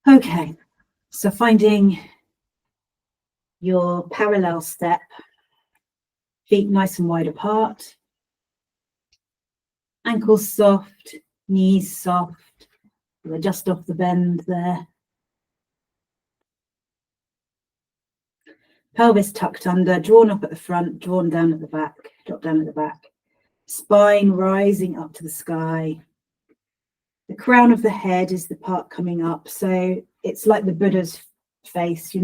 Okay, so finding your parallel step, feet nice and wide apart, ankles soft, knees soft, we're just off the bend there. Pelvis tucked under, drawn up at the front, drawn down at the back, drop down at the back. Spine rising up to the sky. The crown of the head is the part coming up, so it's like the Buddha's face.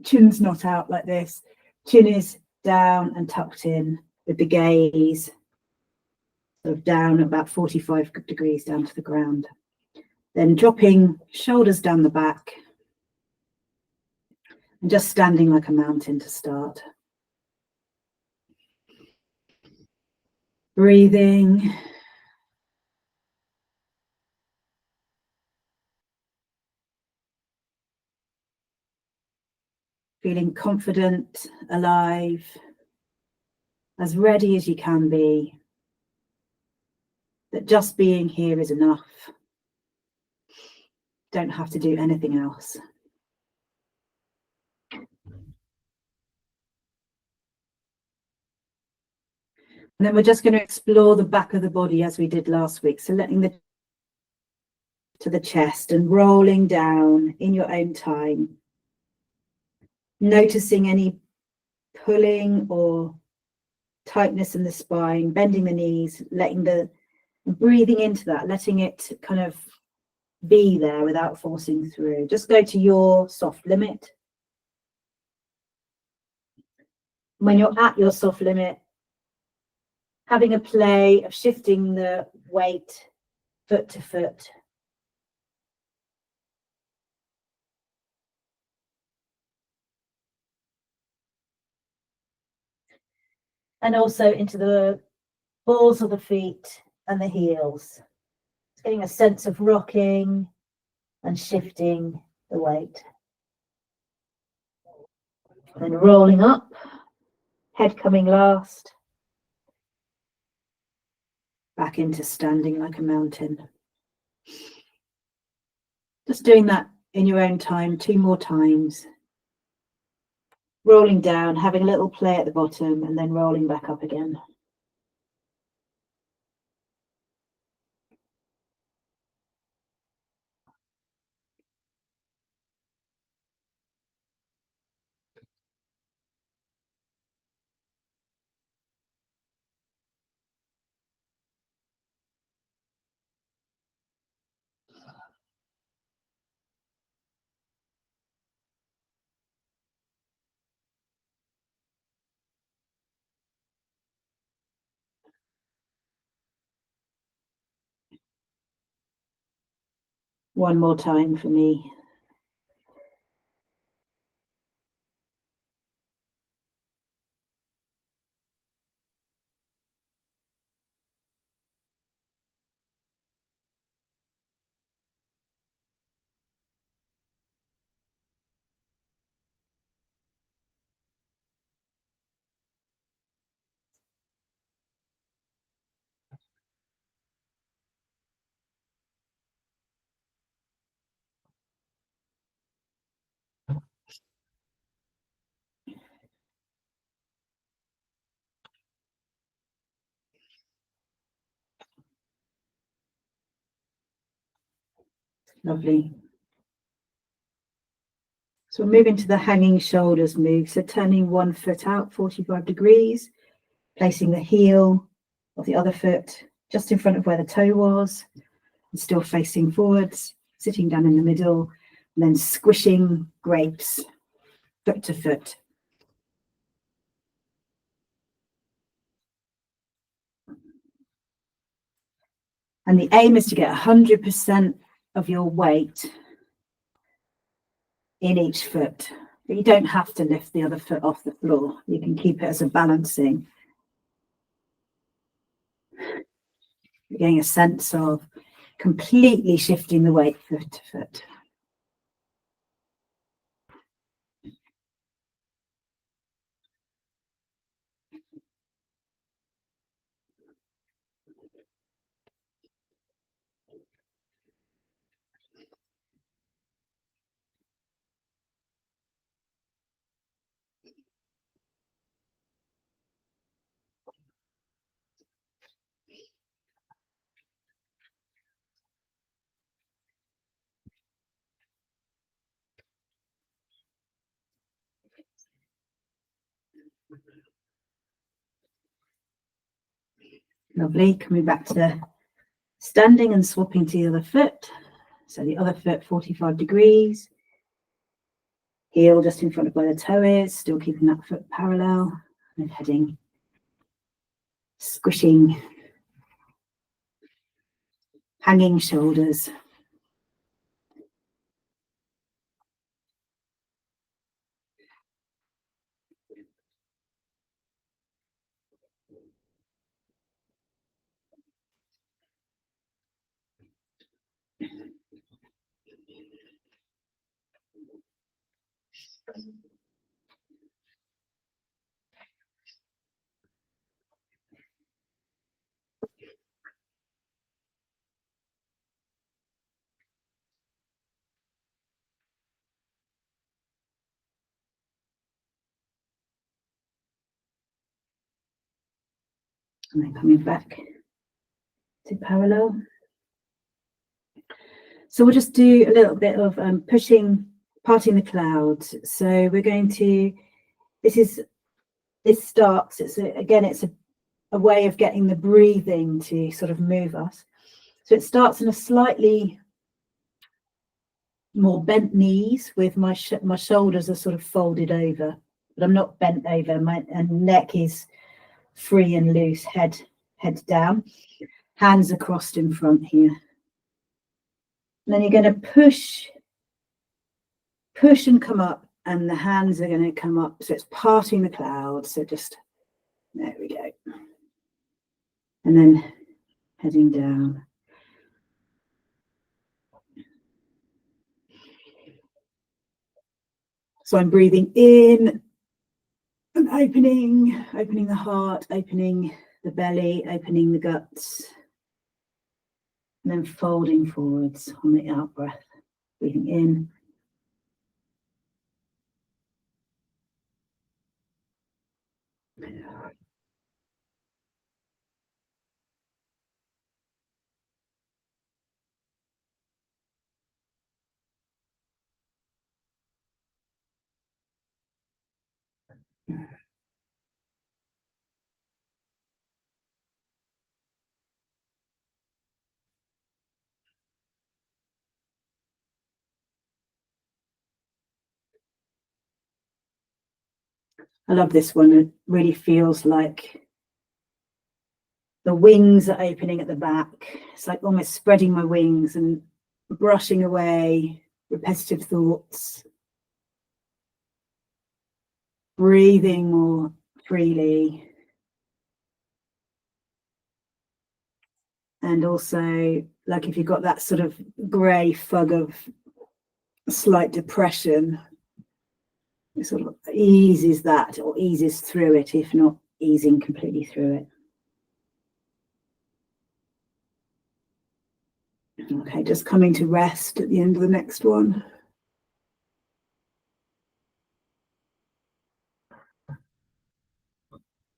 Chin's not out like this. Chin is down and tucked in with the gaze sort of down about 45 degrees down to the ground. Then dropping shoulders down the back and just standing like a mountain to start. Breathing. Feeling confident, alive, as ready as you can be, that just being here is enough. Don't have to do anything else. And then we're just going to explore the back of the body as we did last week. So letting to the chest and rolling down in your own time. Noticing any pulling or tightness in the spine, bending the knees, breathing into that, letting it kind of be there without forcing through. Just go to your soft limit. When you're at your soft limit, having a play of shifting the weight foot to foot. And also into the balls of the feet and the heels. Getting a sense of rocking and shifting the weight. Then rolling up, head coming last. Back into standing like a mountain. Just doing that in your own time, 2 more times. Rolling down, having a little play at the bottom, and then rolling back up again. One more time for me. Lovely. So we're moving to the hanging shoulders move. So turning one foot out 45 degrees, placing the heel of the other foot just in front of where the toe was, and still facing forwards, sitting down in the middle, and then squishing grapes foot to foot. And the aim is to get 100% of your weight in each foot. But you don't have to lift the other foot off the floor. You can keep it as a balancing. You're getting a sense of completely shifting the weight foot to foot. Lovely. Coming back to standing and swapping to the other foot. So the other foot 45 degrees. Heel just in front of where the toe is, still keeping that foot parallel, and heading, squishing, hanging shoulders. And then coming back to parallel. So we'll just do a little bit of pushing, parting the clouds. So we're going to, this starts, it's a way of getting the breathing to sort of move us. So it starts in a slightly more bent knees with my shoulders are sort of folded over, but I'm not bent over. My neck is free and loose, head down, hands are crossed in front here. And then you're going to push and come up, and the hands are going to come up. So it's parting the clouds. So just, there we go. And then heading down. So I'm breathing in and opening the heart, opening the belly, opening the guts, and then folding forwards on the out breath, breathing in. I love this one. It really feels like the wings are opening at the back. It's like almost spreading my wings and brushing away repetitive thoughts. Breathing more freely. And also, like if you've got that sort of grey fog of slight depression, it sort of eases that, or eases through it, if not easing completely through it. Okay, just coming to rest at the end of the next one.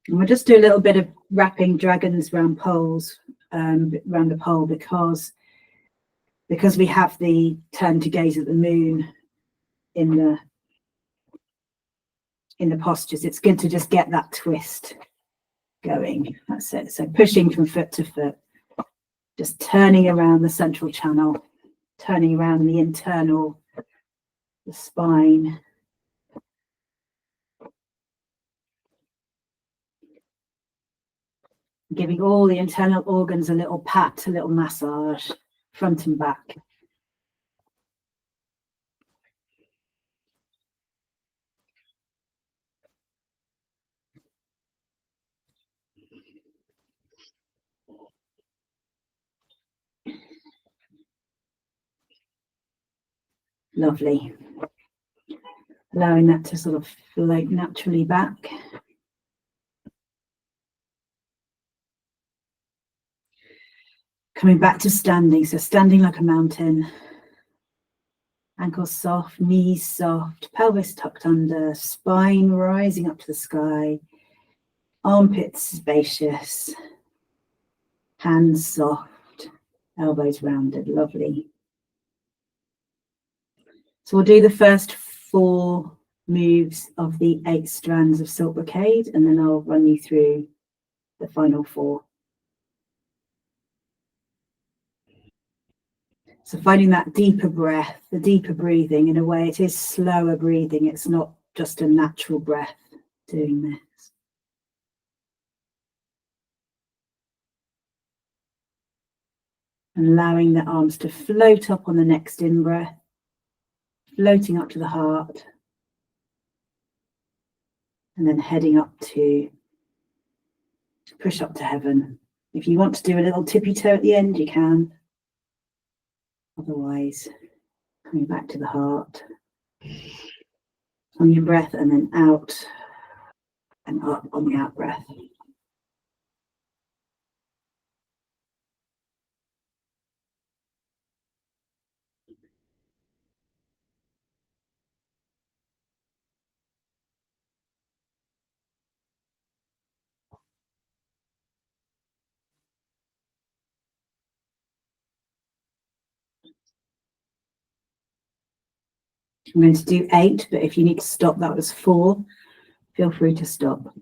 And we'll just do a little bit of wrapping dragons round poles, around the pole, because we have the turn to gaze at the moon in the postures. It's good to just get that twist going. That's it. So pushing from foot to foot, just turning around the central channel, turning around the internal, the spine. Giving all the internal organs a little pat, a little massage, front and back. Lovely. Allowing that to sort of float naturally back. Coming back to standing, so standing like a mountain. Ankles soft, knees soft, pelvis tucked under, spine rising up to the sky, armpits spacious, hands soft, elbows rounded. Lovely. So we'll do the first 4 moves of the 8 strands of silk brocade, and then I'll run you through the final 4. So finding that deeper breath, the deeper breathing, in a way it is slower breathing, it's not just a natural breath doing this. And allowing the arms to float up on the next in-breath, floating up to the heart, and then heading up to push up to heaven. If you want to do a little tippy toe at the end, you can. Otherwise, coming back to the heart on your breath, and then out and up on the out breath. I'm going to do 8, but if you need to stop, that was 4. Feel free to stop.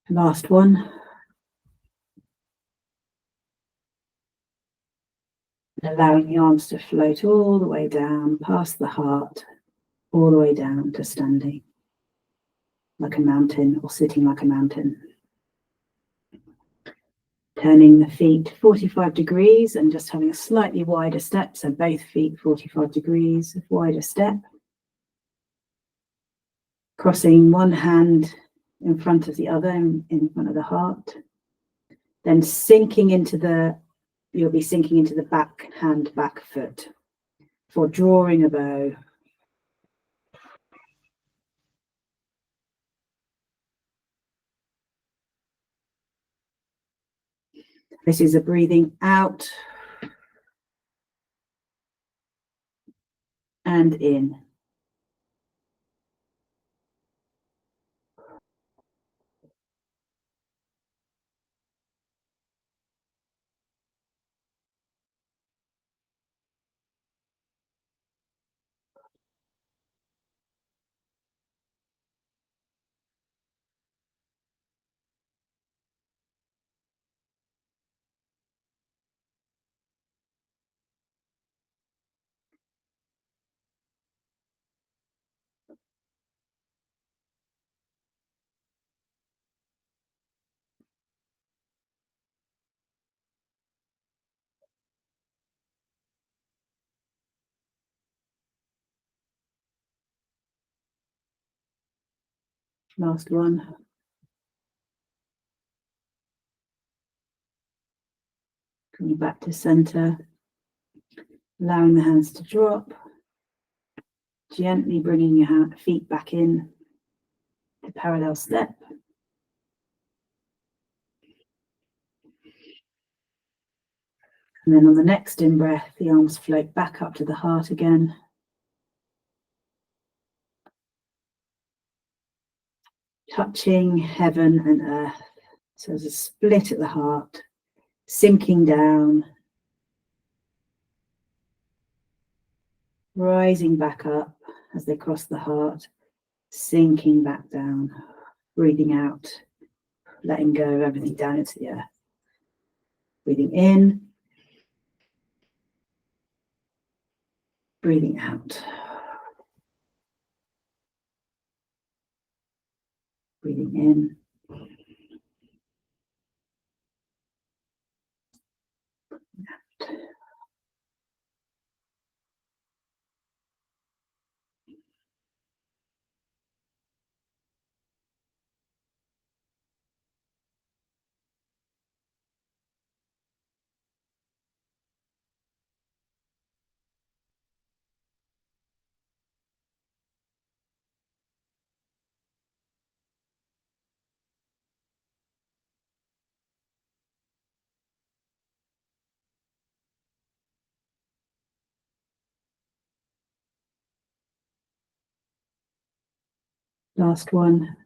Last one. Allowing the arms to float all the way down, past the heart, all the way down to standing like a mountain, or sitting like a mountain. Turning the feet 45 degrees and just having a slightly wider step, so both feet 45 degrees, wider step. Crossing one hand in front of the other, in front of the heart. Then sinking into the, you'll be sinking into the back hand, back foot for drawing a bow. This is a breathing out and in. Last one. Coming back to center, allowing the hands to drop, gently bringing your feet back in to parallel step. And then on the next in-breath, the arms float back up to the heart again. Touching heaven and earth. So there's a split at the heart, sinking down, rising back up as they cross the heart, sinking back down, breathing out, letting go of everything down into the earth. Breathing in, breathing out. Breathing in. Out. Last one.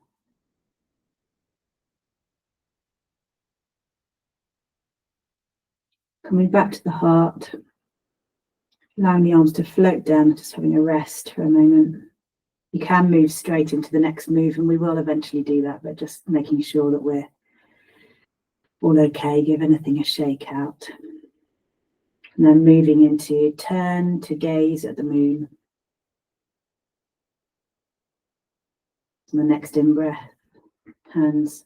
Coming back to the heart, allowing the arms to float down, just having a rest for a moment. You can move straight into the next move, and we will eventually do that, but just making sure that we're all okay, give anything a shake out. And then moving into turn to gaze at the moon. And the next in-breath, hands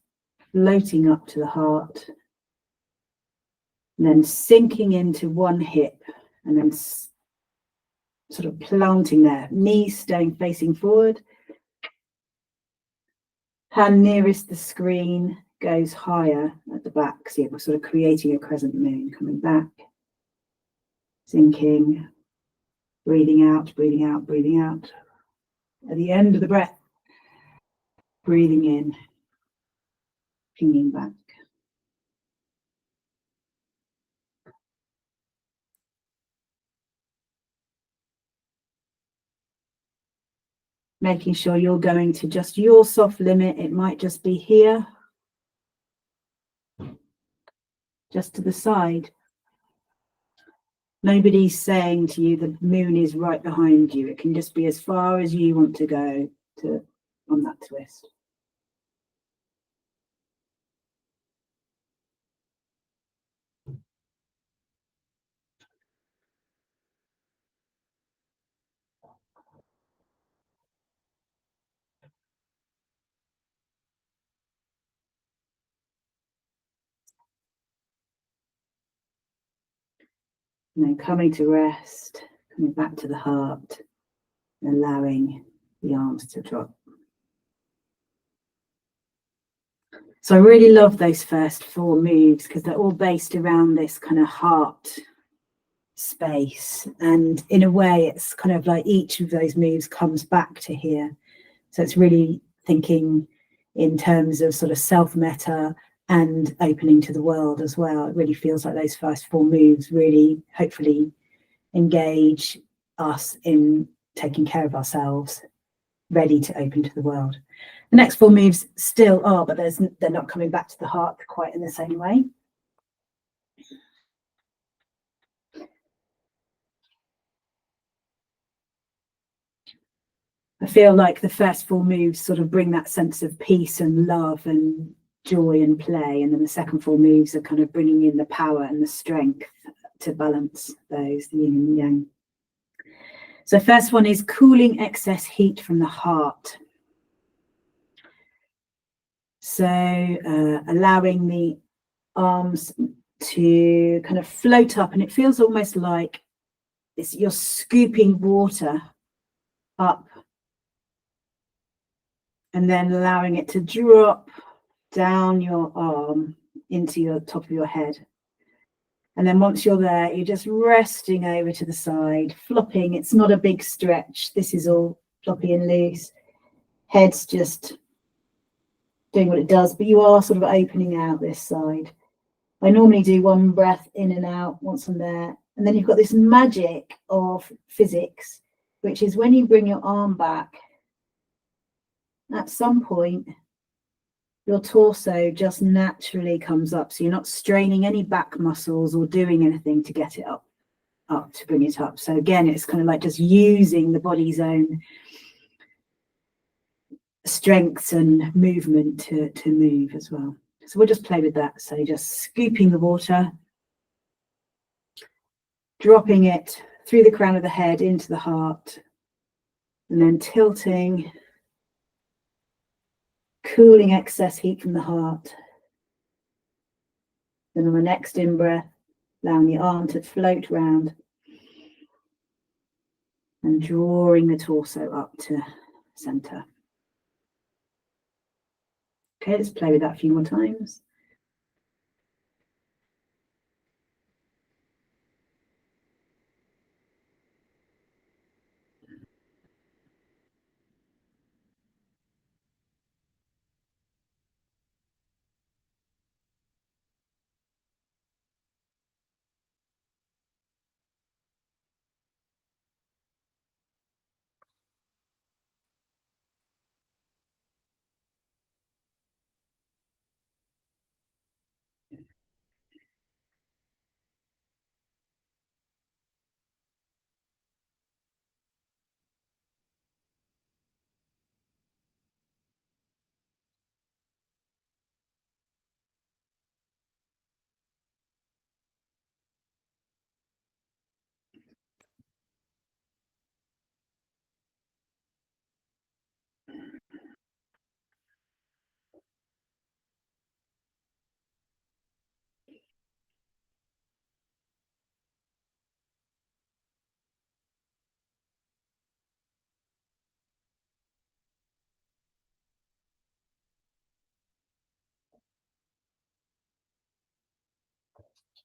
floating up to the heart, and then sinking into one hip, and then sort of planting there, knees staying facing forward. Hand nearest the screen goes higher at the back, so we're sort of creating a crescent moon, coming back, sinking, breathing out, breathing out, breathing out. At the end of the breath, breathing in, pinging back. Making sure you're going to just your soft limit. It might just be here, just to the side. Nobody's saying to you the moon is right behind you. It can just be as far as you want to go on that twist. And then coming to rest, coming back to the heart, and allowing the arms to drop. So I really love those first 4 moves because they're all based around this kind of heart space. And in a way, it's kind of like each of those moves comes back to here. So it's really thinking in terms of sort of self-meta and opening to the world as well. It really feels like those first 4 moves really, hopefully, engage us in taking care of ourselves, ready to open to the world. The next 4 moves still are, but they're not coming back to the heart quite in the same way. I feel like the first 4 moves sort of bring that sense of peace and love and joy and play, and then the second 4 moves are kind of bringing in the power and the strength to balance those, the yin and yang. So first one is cooling excess heat from the heart. So allowing the arms to kind of float up, and it feels almost like you're scooping water up and then allowing it to drop down your arm into your top of your head. And then once you're there, you're just resting over to the side, flopping. It's not a big stretch. This is all floppy and loose. Head's just doing what it does, but you are sort of opening out this side. I normally do 1 breath in and out once I'm there. And then you've got this magic of physics, which is when you bring your arm back, at some point, your torso just naturally comes up. So you're not straining any back muscles or doing anything to get it up to bring it up. So again, it's kind of like just using the body's own strengths and movement to move as well. So we'll just play with that. So just scooping the water, dropping it through the crown of the head into the heart, and then tilting, cooling excess heat from the heart. Then on the next in-breath, allowing the arm to float round and drawing the torso up to center. Okay, let's play with that a few more times.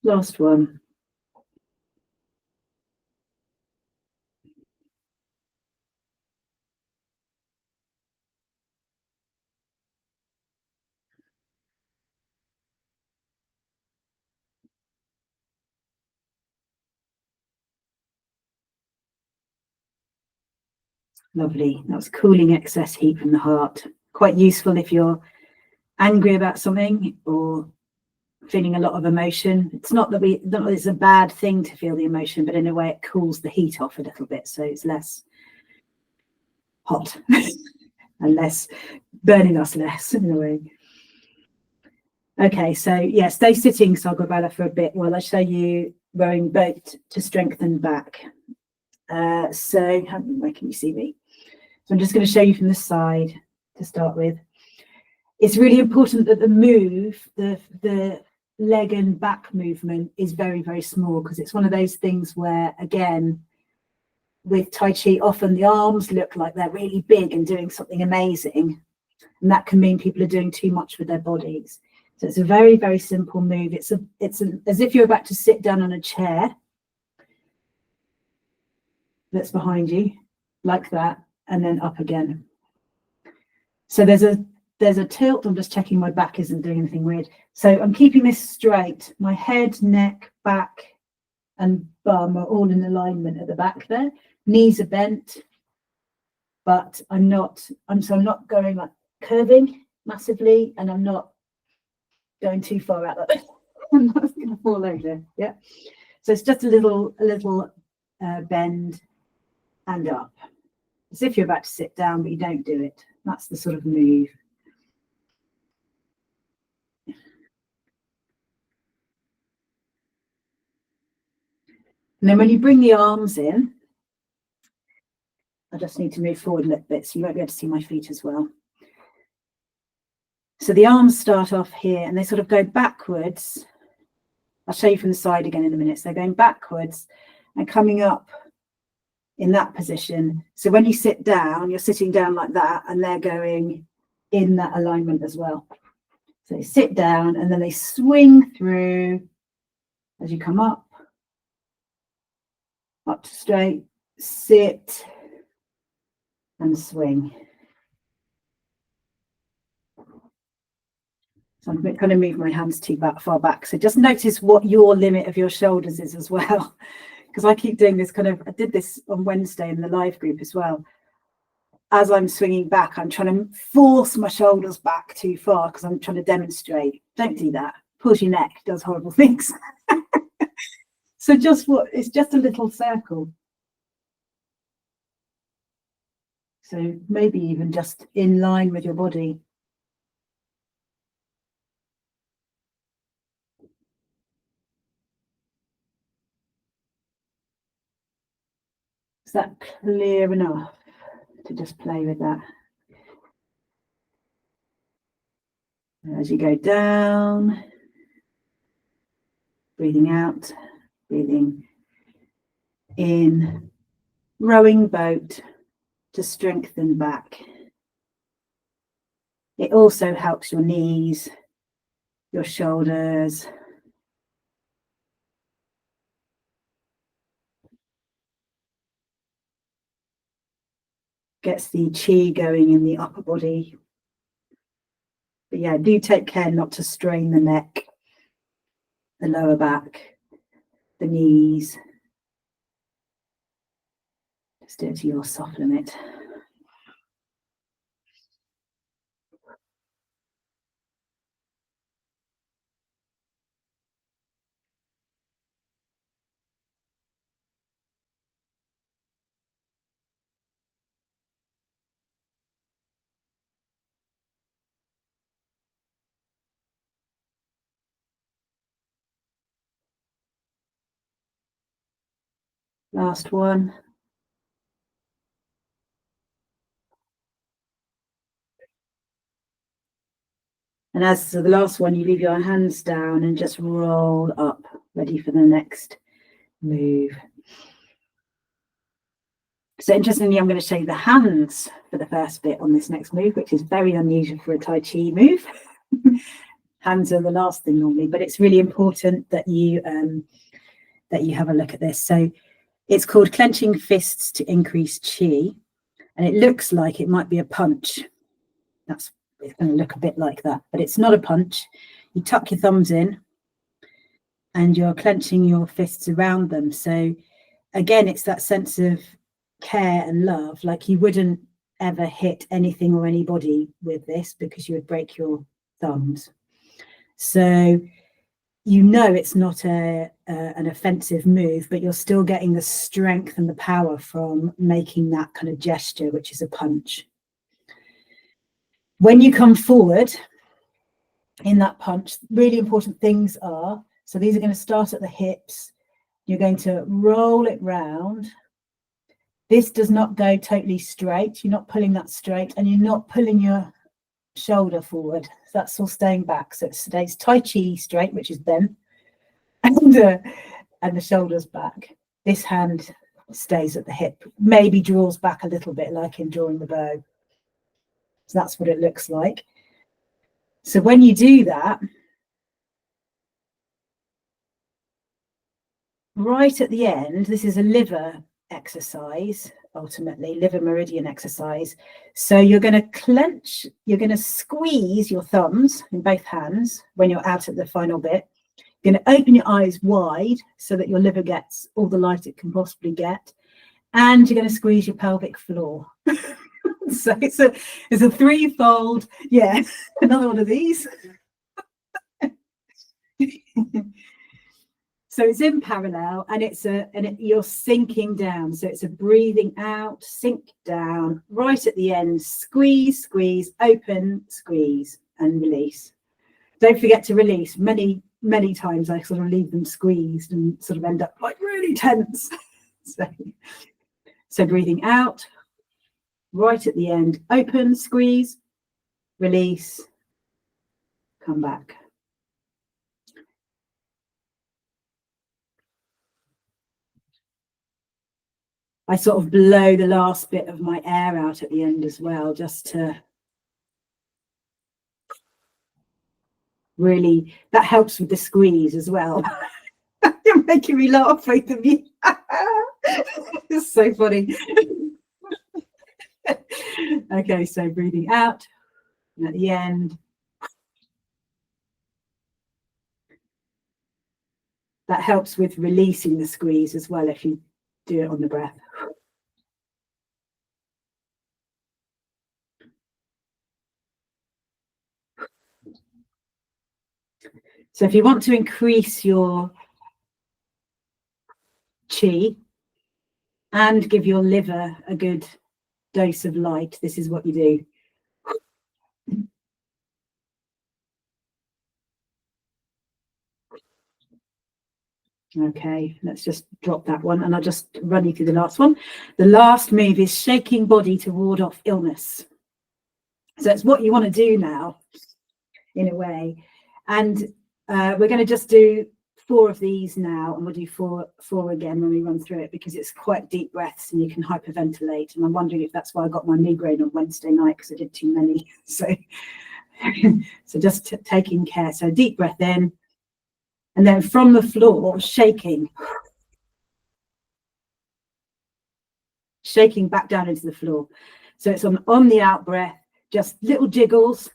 Last one. Lovely. That was cooling excess heat from the heart. Quite useful if you're angry about something or feeling a lot of emotion. It's not that it's a bad thing to feel the emotion, but in a way it cools the heat off a little bit, so it's less hot and less burning us less in a way. Okay, so yeah, stay sitting, Sagabala, for a bit while I show you rowing boat to strengthen back. So where can you see me? So I'm just going to show you from the side to start with. It's really important that the move, the leg and back movement is very, very small, because it's one of those things where, again, with Tai Chi, often the arms look like they're really big and doing something amazing. And that can mean people are doing too much with their bodies. So it's a very, very simple move. It's as if you're about to sit down on a chair that's behind you, like that, and then up again. So there's a tilt. I'm just checking my back isn't doing anything weird. So I'm keeping this straight. My head, neck, back, and bum are all in alignment at the back there. Knees are bent, but I'm not going like curving massively, and I'm not going too far out like this. I'm not going to fall over. Yeah. So it's just a little bend and up, as if you're about to sit down, but you don't do it. That's the sort of move. And then when you bring the arms in, I just need to move forward a little bit so you won't be able to see my feet as well. So the arms start off here and they sort of go backwards. I'll show you from the side again in a minute. So going backwards and coming up in that position. So when you sit down, you're sitting down like that, and they're going in that alignment as well. So they sit down and then they swing through as you come up to straight, sit and swing. So I'm going to move my hands too far back. So just notice what your limit of your shoulders is as well. Because I keep doing this I did this on Wednesday in the live group as well. As I'm swinging back, I'm trying to force my shoulders back too far because I'm trying to demonstrate. Don't do that. Pulls your neck, does horrible things. So it's just a little circle. So maybe even just in line with your body. Is that clear enough to just play with that? As you go down, breathing out, breathing in, rowing boat to strengthen back. It also helps your knees, your shoulders. Gets the chi going in the upper body. But yeah, do take care not to strain the neck, the lower back, the knees. Just do it to your soft limit. Last one. And as for the last one, you leave your hands down and just roll up, ready for the next move. So interestingly, I'm going to show you the hands for the first bit on this next move, which is very unusual for a Tai Chi move. Hands are the last thing normally, but it's really important that you have a look at this. So it's called Clenching Fists to Increase Chi, and it looks like it might be a punch. It's going to look a bit like that, but it's not a punch. You tuck your thumbs in and you're clenching your fists around them. So again, it's that sense of care and love. Like, you wouldn't ever hit anything or anybody with this because you would break your thumbs. So you know it's not an offensive move, but you're still getting the strength and the power from making that kind of gesture, which is a punch. When you come forward in that punch, really important things are, so these are going to start at the hips. You're going to roll it round. This does not go totally straight. You're not pulling that straight, and you're not pulling your shoulder forward. So that's all staying back. So it stays Tai Chi straight, which is bent, and the shoulders back. This hand stays at the hip, maybe draws back a little bit, like in drawing the bow. So that's what it looks like. So when you do that, right at the end, this is a liver exercise, ultimately, liver meridian exercise. So you're going to clench, you're going to squeeze your thumbs in both hands when you're out at the final bit. You're going to open your eyes wide so that your liver gets all the light it can possibly get. And you're going to squeeze your pelvic floor. So it's a threefold, yeah, another one of these. So it's in parallel, and you're sinking down. So it's a breathing out, sink down, right at the end, squeeze, squeeze, open, squeeze, and release. Don't forget to release. Many times I sort of leave them squeezed and sort of end up like really tense. So breathing out, right at the end, open, squeeze, release, come back. I sort of blow the last bit of my air out at the end as well, just to really, that helps with the squeeze as well. You're making me laugh, both of you. It's so funny. Okay, so breathing out, and at the end, that helps with releasing the squeeze as well if you do it on the breath. So if you want to increase your chi and give your liver a good dose of light, this is what you do. Okay, let's just drop that one, and I'll just run you through the last one. The last move is shaking body to ward off illness. So it's what you want to do now, in a way. And we're going to just do 4 of these now, and we'll do four again when we run through it, because it's quite deep breaths and you can hyperventilate. And I'm wondering if that's why I got my migraine on Wednesday night, because I did too many. So, so just taking care. So deep breath in, and then from the floor, shaking back down into the floor. So it's on the out breath, just little jiggles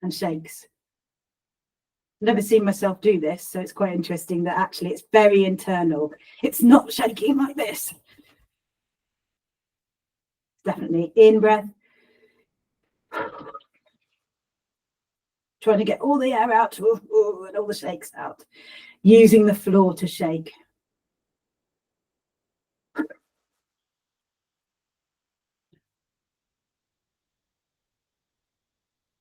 and shakes. Never seen myself do this, so it's quite interesting that actually it's very internal. It's not shaking like this. Definitely in breath, trying to get all the air out and all the shakes out, using the floor to shake.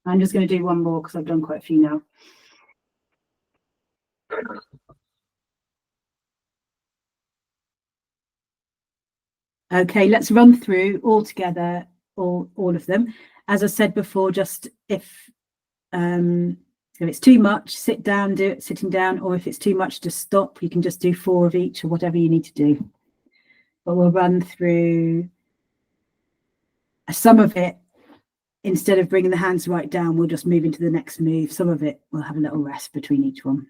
I'm just going to do one more because I've done quite a few now. Okay, let's run through all together, all of them. As I said before, just if it's too much, sit down, do it sitting down, or if it's too much, just stop. You can just do 4 of each or whatever you need to do. But we'll run through some of it. instead of bringing the hands right down, we'll just move into the next move. Some of it will have a little rest between each one.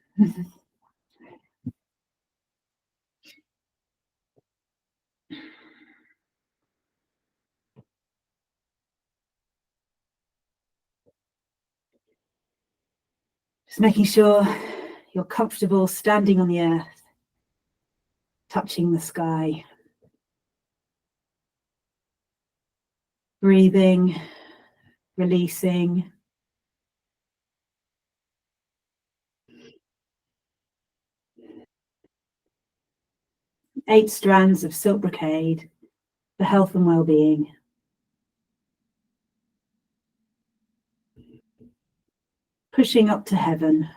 Just making sure you're comfortable standing on the earth, touching the sky, breathing, releasing. Eight strands of silk brocade for health and well-being. Pushing up to heaven.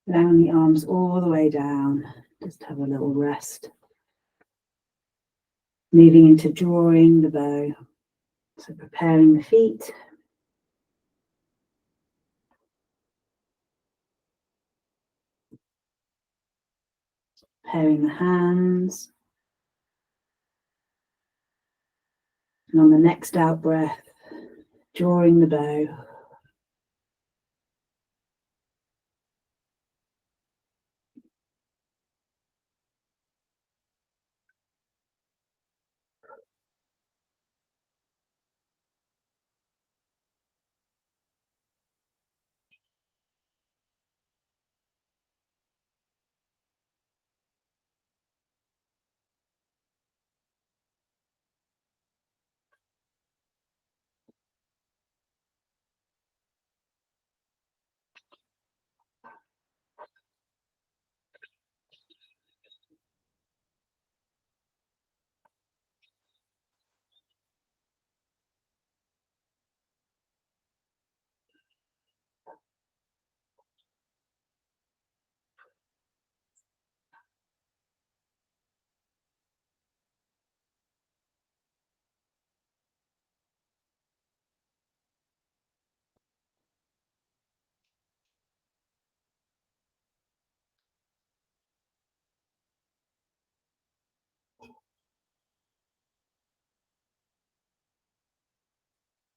Allowing the arms all the way down. Just have a little rest. Moving into drawing the bow. So preparing the feet. Preparing the hands. And on the next out breath, drawing the bow.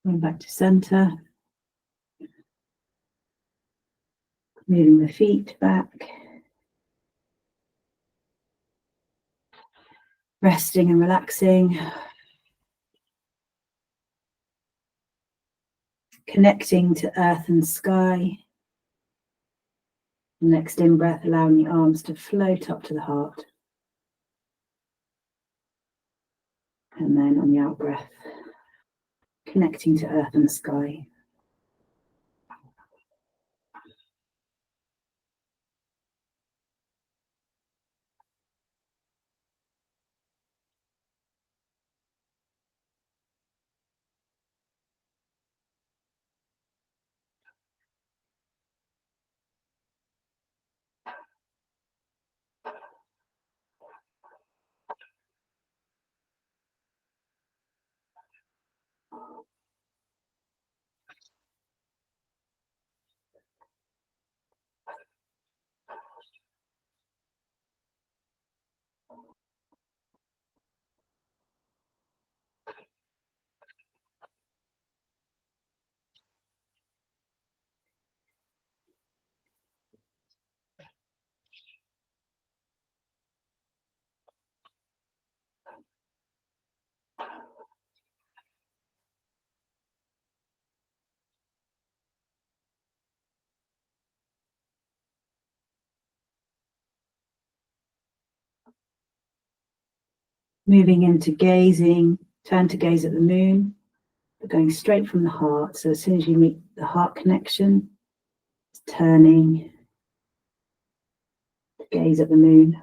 Going back to center. Moving the feet back. Resting and relaxing. Connecting to earth and sky. Next in breath, allowing the arms to float up to the heart. And then on the out breath, connecting to earth and sky. Moving into gazing, turn to gaze at the moon, but going straight from the heart. So as soon as you meet the heart connection, it's turning to gaze at the moon.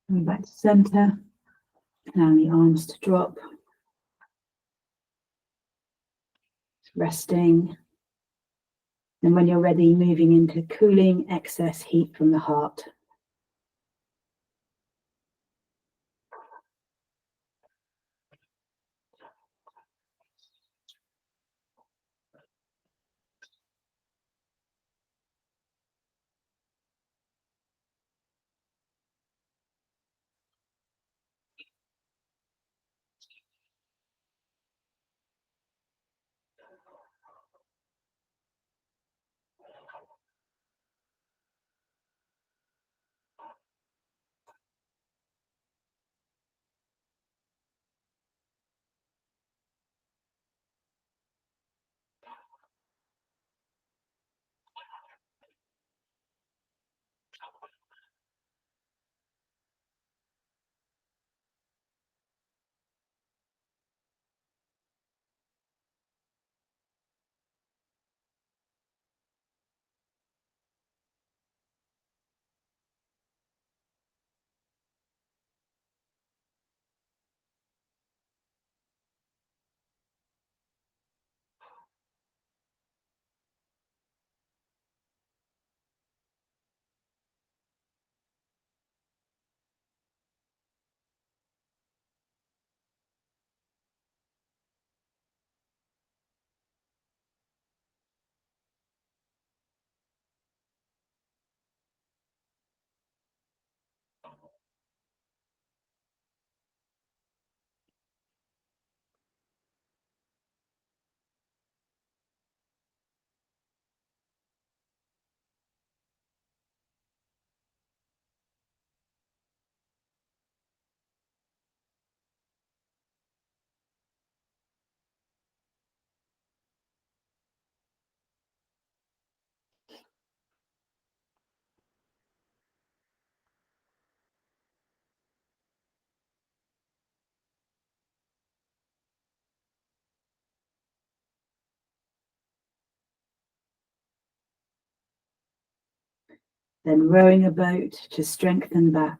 Coming back to center, allowing the arms to drop, resting. And when you're ready, moving into cooling excess heat from the heart. Then rowing a boat to strengthen back.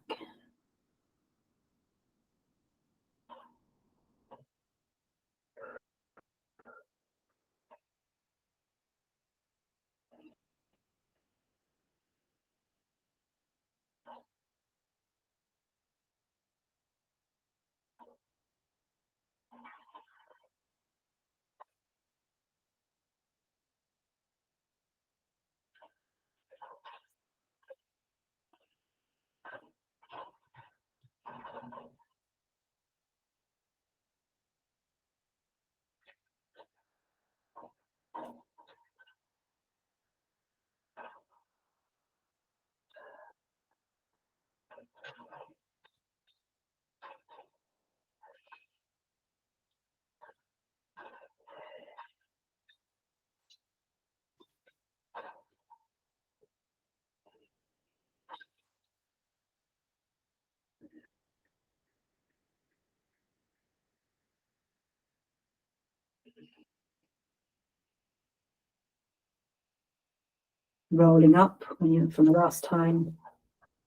rolling up when you're from the last time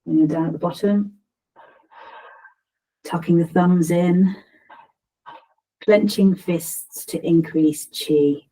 when you're down at the bottom, tucking the thumbs in, clenching fists to increase chi.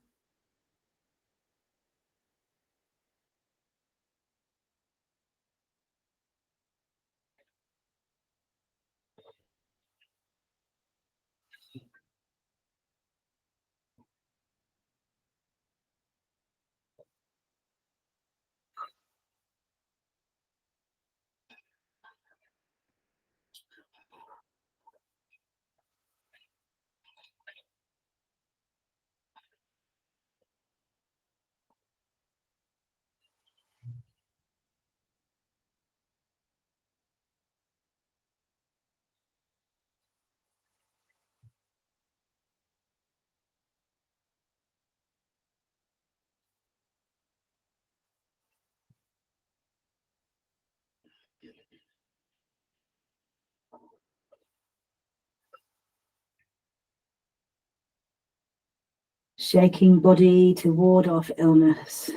Shaking body to ward off illness.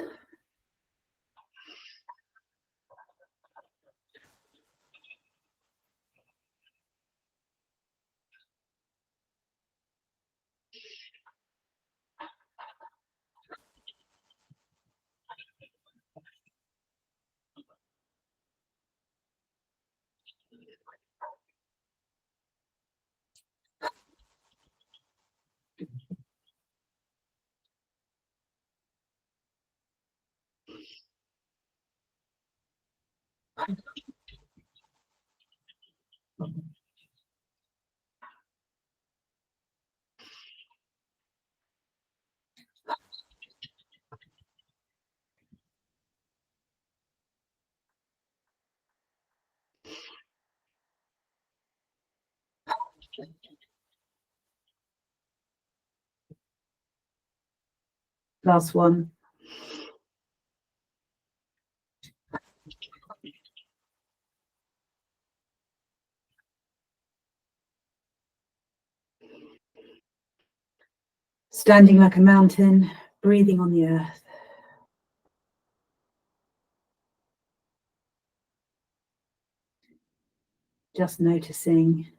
Last one. Standing like a mountain, breathing on the earth. Just noticing,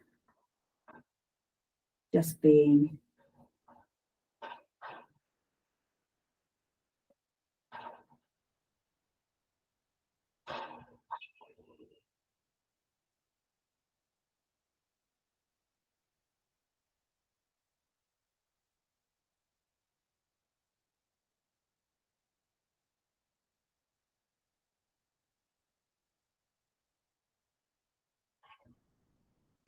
just being.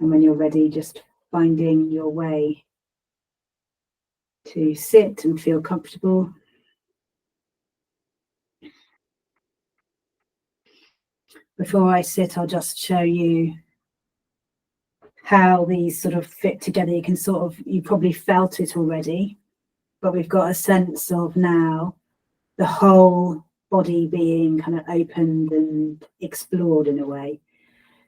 And when you're ready, just finding your way to sit and feel comfortable. Before I sit, I'll just show you how these sort of fit together. You can sort of, you probably felt it already, but we've got a sense of now the whole body being kind of opened and explored in a way,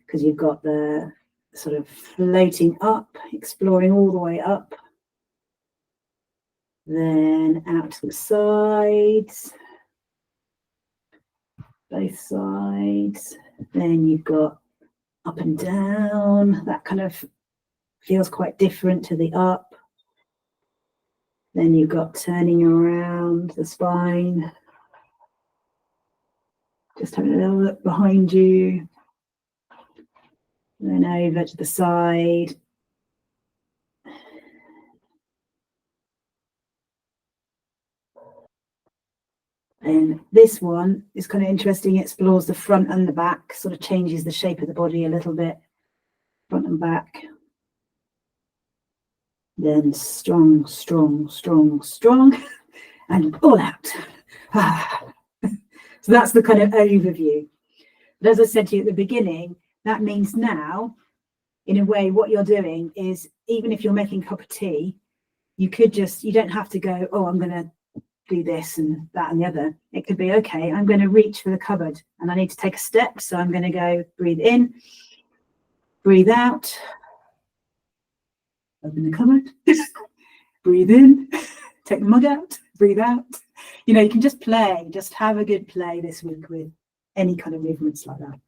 because you've got the sort of floating up, exploring all the way up, then out to the sides, both sides. Then you've got up and down. That kind of feels quite different to the up. Then you've got turning around the spine. Just having a little look behind you. Then over to the side. And this one is kind of interesting. It explores the front and the back, sort of changes the shape of the body a little bit, front and back. Then strong, strong, strong, strong, and all out. So that's the kind of overview. But as I said to you at the beginning, that means now, in a way, what you're doing is, even if you're making a cup of tea, you could just, you don't have to go, oh, I'm going to do this and that and the other. It could be, okay, I'm going to reach for the cupboard and I need to take a step. So I'm going to go breathe in, breathe out, open the cupboard, breathe in, take the mug out, breathe out. You know, you can just play, just have a good play this week with any kind of movements like that.